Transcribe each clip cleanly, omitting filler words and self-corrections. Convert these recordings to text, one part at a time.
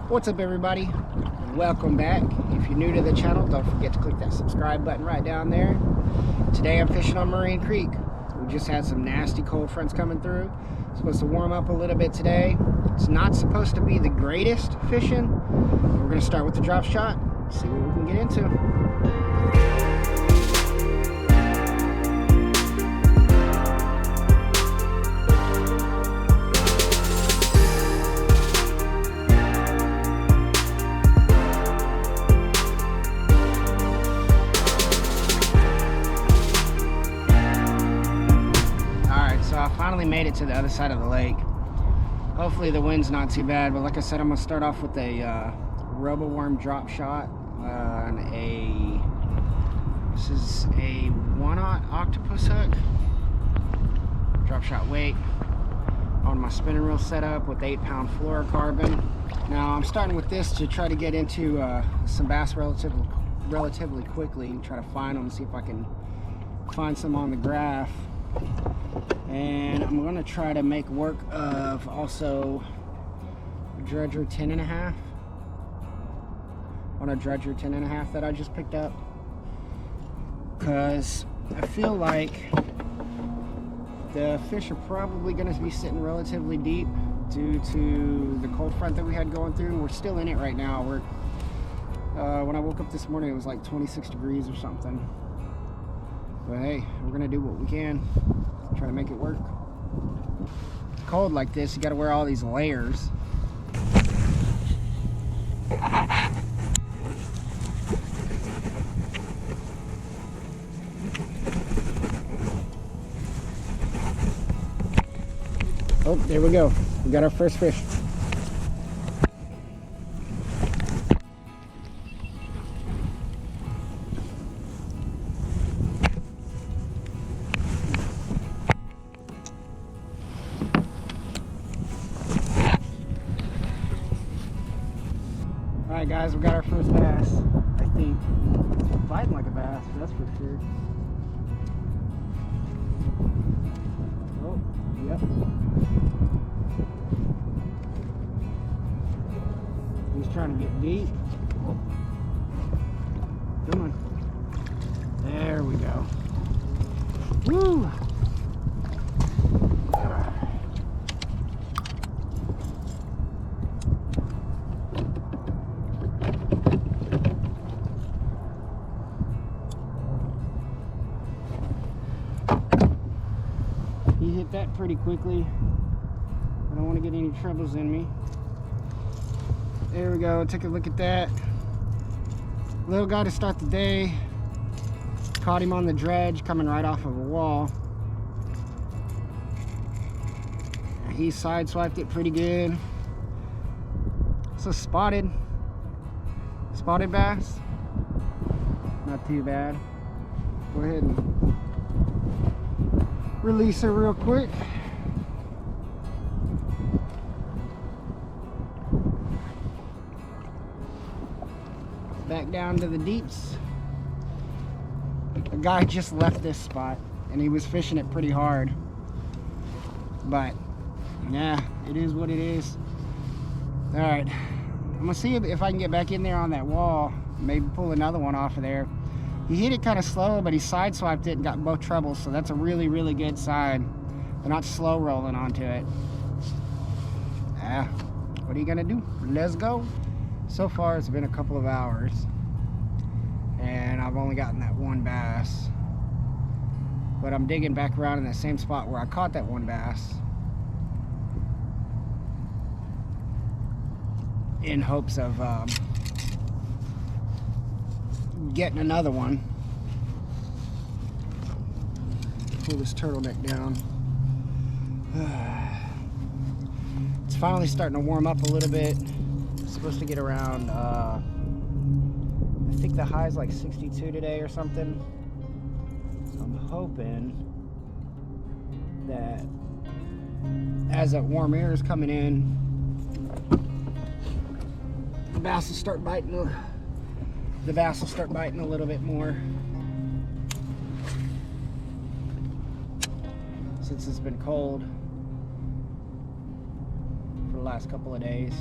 What's up, everybody? Welcome back. If you're new to the channel, don't forget to click that subscribe button right down there. Today I'm fishing on Marine Creek. We just had some nasty cold fronts coming through. It's supposed to warm up a little bit today. It's not supposed to be the greatest fishing. We're going to start with the drop shot, see what we can get into. Finally made it to the other side of the lake. Hopefully the wind's not too bad, but like I said, I'm gonna start off with a robo-worm drop shot on this is a 1/0 octopus hook. Drop shot weight on my spinning reel setup with 8-pound fluorocarbon. Now I'm starting with this to try to get into some bass relatively quickly and try to find them, see if I can find some on the graph. And I'm going to try to make work of also a dredger 10.5 on a dredger 10.5 that I just picked up, because I feel like the fish are probably going to be sitting relatively deep due to the cold front that we had going through. We're still in it right now. When I woke up this morning, it was like 26 degrees or something. But hey, we're gonna do what we can, try to make it work. It's cold like this, you gotta wear all these layers. Oh, there we go. We got our first fish. Alright guys, we got our first bass, I think. It's biting like a bass, that's for sure. Oh, yep. He's trying to get deep. Come on. There we go. Woo! He hit that pretty quickly. I don't want to get any troubles in me. There we go. Take a look at that. Little guy to start the day. Caught him on the dredge coming right off of a wall. He sideswiped it pretty good. It's a spotted bass. Not too bad. Go ahead and release her real quick. Back down to the deeps. A guy just left this spot and he was fishing it pretty hard, but yeah, it is what it is. All right, I'm gonna see if I can get back in there on that wall, maybe pull another one off of there. He hit it kind of slow, but he sideswiped it and got both trebles, so that's a really, really good sign. They're not slow rolling onto it. What are you gonna do? Let's go. So far, it's been a couple of hours, and I've only gotten that one bass. But I'm digging back around in that same spot where I caught that one bass, in hopes of getting another one. Pull this turtleneck down. It's finally starting to warm up a little bit. It's supposed to get around, I think the high is like 62 today or something. So I'm hoping that as that warm air is coming in, the bass will start biting a little bit more. since it's been cold for the last couple of days.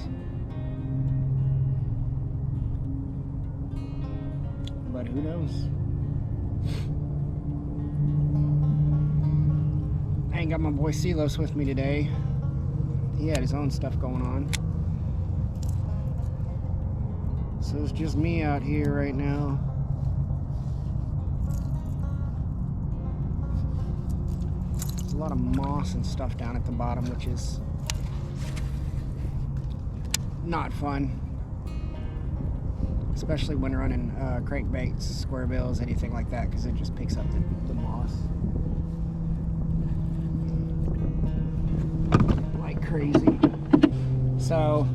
but who knows? I ain't got my boy Silos with me today. He had his own stuff going on. So it's just me out here right now. There's a lot of moss and stuff down at the bottom, which is not fun. Especially when running crankbaits, square bills, anything like that, because it just picks up the moss like crazy. So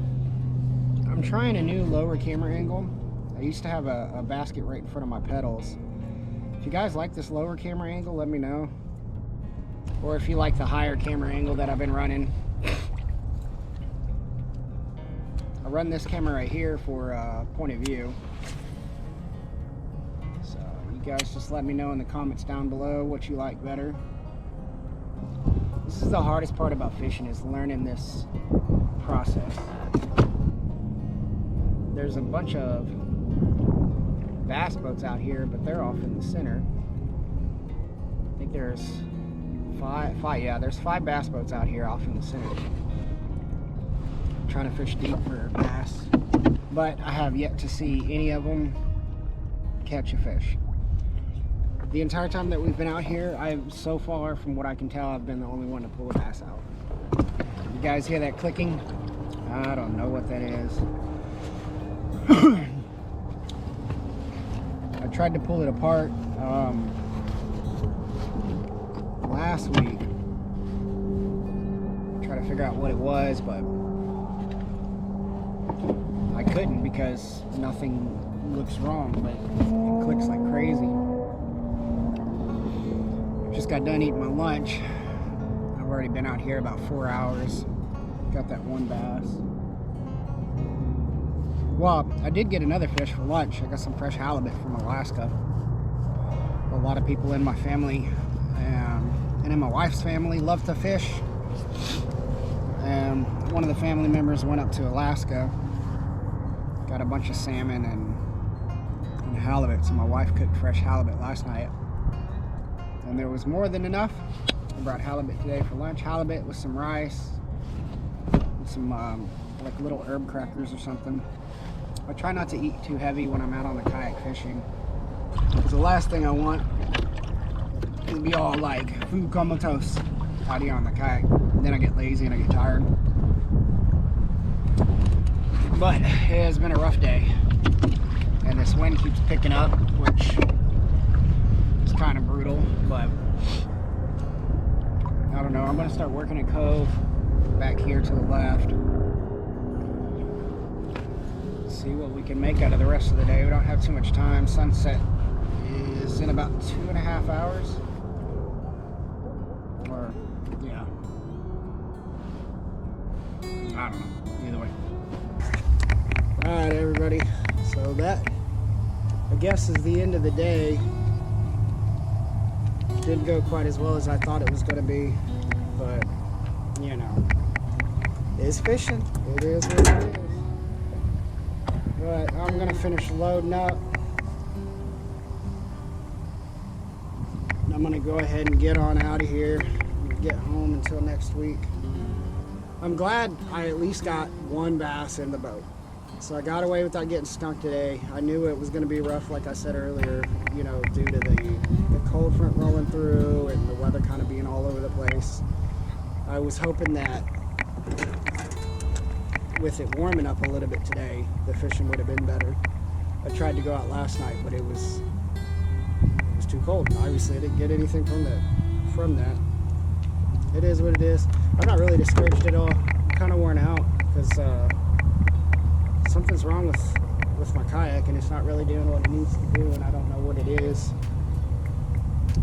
I'm trying a new lower camera angle. I used to have a basket right in front of my pedals. If you guys like this lower camera angle, let me know. Or if you like the higher camera angle that I've been running. I run this camera right here for point of view. So you guys just let me know in the comments down below what you like better. This is the hardest part about fishing, is learning this process. There's a bunch of bass boats out here, but they're off in the center. I think there's there's 5 bass boats out here off in the center. I'm trying to fish deep for bass, but I have yet to see any of them catch a fish. The entire time that we've been out here, so far from what I can tell, I've been the only one to pull a bass out. You guys hear that clicking? I don't know what that is. I tried to pull it apart last week, try to figure out what it was, but I couldn't because nothing looks wrong, but it clicks like crazy. Just got done eating my lunch. I've already been out here about 4 hours. Got that one bass. Well, I did get another fish for lunch. I got some fresh halibut from Alaska. A lot of people in my family and in my wife's family love to fish. One of the family members went up to Alaska, got a bunch of salmon and halibut, so my wife cooked fresh halibut last night. And there was more than enough. I brought halibut today for lunch. Halibut with some rice, and some like little herb crackers or something. I try not to eat too heavy when I'm out on the kayak fishing, because the last thing I want is to be all like food comatose out here on the kayak. And then I get lazy and I get tired. But it has been a rough day, and this wind keeps picking up, which is kind of brutal. But I don't know, I'm gonna start working a cove back here to the left. See what we can make out of the rest of the day. We don't have too much time. Sunset is in about 2.5 hours. Or, yeah. I don't know. Either way. Alright, everybody. So that, I guess, is the end of the day. Didn't go quite as well as I thought it was going to be. But, you know, it's fishing. It is what it is. But I'm gonna finish loading up. I'm gonna go ahead and get on out of here and get home until next week. I'm glad I at least got one bass in the boat. So I got away without getting stunk today. I knew it was gonna be rough, like I said earlier, you know, due to the cold front rolling through and the weather kind of being all over the place. I was hoping that with it warming up a little bit today, the fishing would have been better. I tried to go out last night, but it was too cold. Obviously, I didn't get anything from that. It is what it is. I'm not really discouraged at all. I'm kind of worn out because something's wrong with my kayak, and it's not really doing what it needs to do, and I don't know what it is.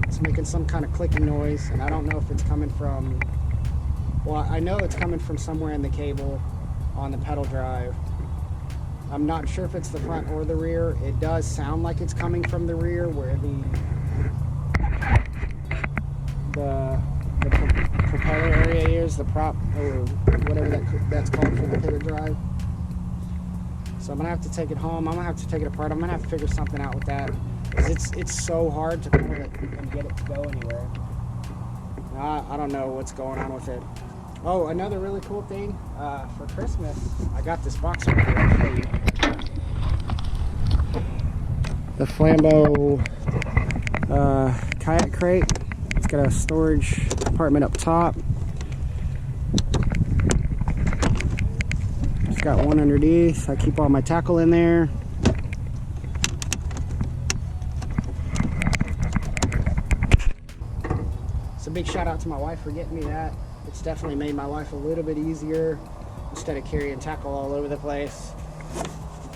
It's making some kind of clicking noise, and I don't know if it's coming from, well, I know it's coming from somewhere in the cable on the pedal drive. I'm not sure if it's the front or the rear. It does sound like it's coming from the rear, where the propeller area is, the prop, or whatever that's called for the pedal drive. So I'm gonna have to take it home. I'm gonna have to take it apart. I'm gonna have to figure something out with that. 'Cause it's so hard to pull it and get it to go anywhere. I don't know what's going on with it. Oh, another really cool thing, for Christmas, I got this box right here. I'll show you. The Flambeau kayak crate. It's got a storage compartment up top. It's got one underneath. I keep all my tackle in there. So big shout out to my wife for getting me that. It's definitely made my life a little bit easier instead of carrying tackle all over the place.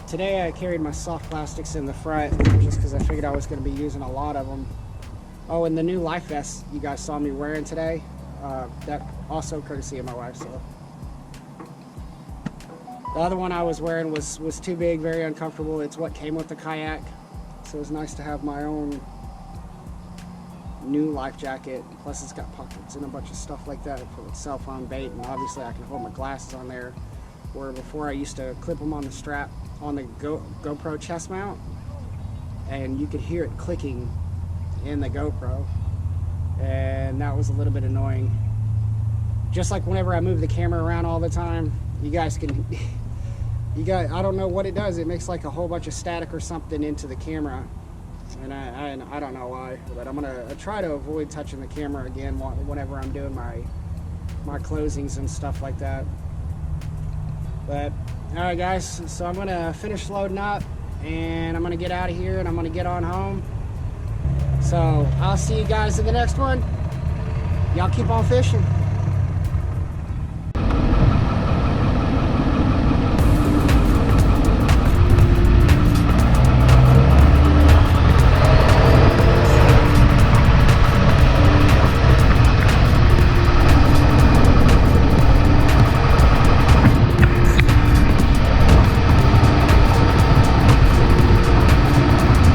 Today I carried my soft plastics in the front just because I figured I was going to be using a lot of them. Oh, and the new life vest you guys saw me wearing today, that also courtesy of my wife. So the other one I was wearing was too big, very uncomfortable. It's what came with the kayak, so it was nice to have my own new life jacket. Plus it's got pockets and a bunch of stuff like that for like cell phone, bait, and obviously I can hold my glasses on there, where before I used to clip them on the strap on the GoPro chest mount, and you could hear it clicking in the GoPro, and that was a little bit annoying. Just like whenever I move the camera around all the time, you guys can I don't know what it does, it makes like a whole bunch of static or something into the camera, and I don't know why, but I'm gonna try to avoid touching the camera again whenever I'm doing my closings and stuff like that. But all right guys, so I'm gonna finish loading up and I'm gonna get out of here and I'm gonna get on home. So I'll see you guys in the next one. Y'all keep on fishing.